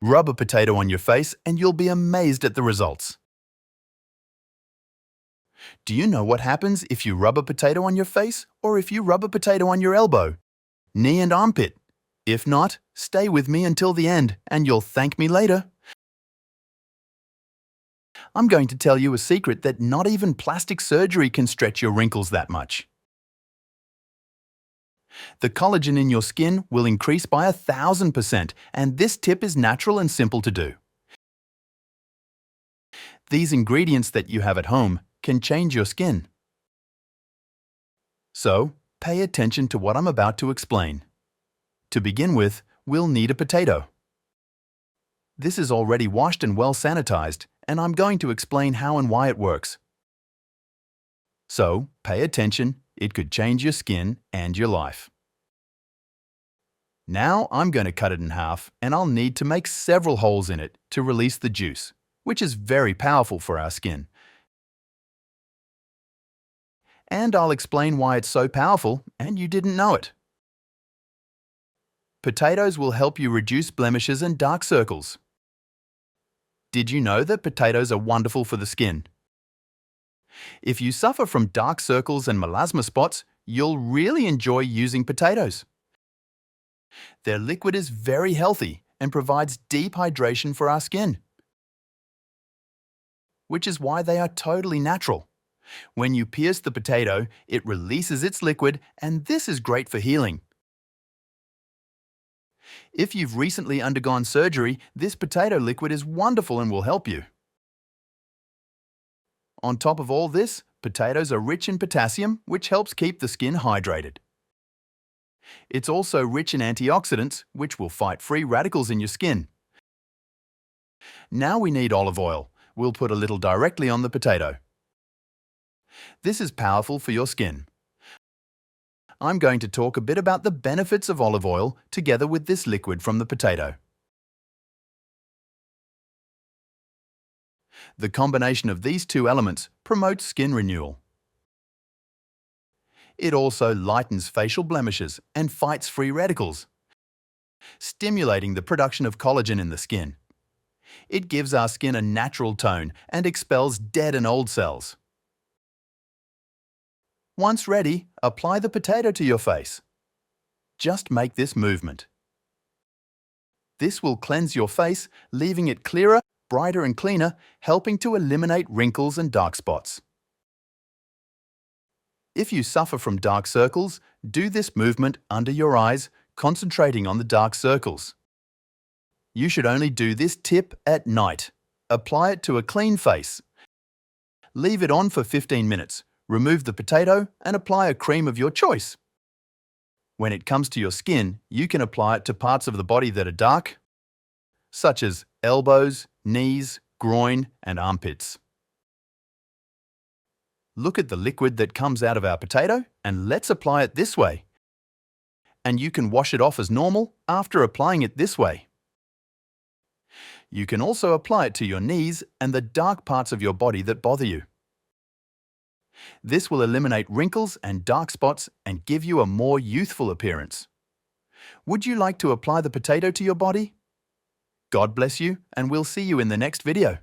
Rub a potato on your face and you'll be amazed at the results. Do you know what happens if you rub a potato on your face or if you rub a potato on your elbow, knee and armpit? If not, stay with me until the end and you'll thank me later. I'm going to tell you a secret that not even plastic surgery can stretch your wrinkles that much. The collagen in your skin will increase by 1,000%, and this tip is natural and simple to do. These ingredients that you have at home can change your skin. So, pay attention to what I'm about to explain. To begin with, we'll need a potato. This is already washed and well sanitized, and I'm going to explain how and why it works. So, pay attention, it could change your skin and your life. Now I'm going to cut it in half, and I'll need to make several holes in it to release the juice, which is very powerful for our skin. And I'll explain why it's so powerful and you didn't know it. Potatoes will help you reduce blemishes and dark circles. Did you know that potatoes are wonderful for the skin? If you suffer from dark circles and melasma spots, you'll really enjoy using potatoes. Their liquid is very healthy and provides deep hydration for our skin, which is why they are totally natural. When you pierce the potato, it releases its liquid, and this is great for healing. If you've recently undergone surgery, this potato liquid is wonderful and will help you. On top of all this, potatoes are rich in potassium, which helps keep the skin hydrated. It's also rich in antioxidants, which will fight free radicals in your skin. Now we need olive oil. We'll put a little directly on the potato. This is powerful for your skin. I'm going to talk a bit about the benefits of olive oil together with this liquid from the potato. The combination of these two elements promotes skin renewal. It also lightens facial blemishes and fights free radicals, stimulating the production of collagen in the skin. It gives our skin a natural tone and expels dead and old cells. Once ready, apply the potato to your face. Just make this movement. This will cleanse your face, leaving it clearer, brighter and cleaner, helping to eliminate wrinkles and dark spots. If you suffer from dark circles, do this movement under your eyes, concentrating on the dark circles. You should only do this tip at night. Apply it to a clean face. Leave it on for 15 minutes. Remove the potato and apply a cream of your choice. When it comes to your skin, you can apply it to parts of the body that are dark, such as elbows, knees, groin, and armpits. Look at the liquid that comes out of our potato and let's apply it this way. And you can wash it off as normal after applying it this way. You can also apply it to your knees and the dark parts of your body that bother you. This will eliminate wrinkles and dark spots and give you a more youthful appearance. Would you like to apply the potato to your body? God bless you, and we'll see you in the next video.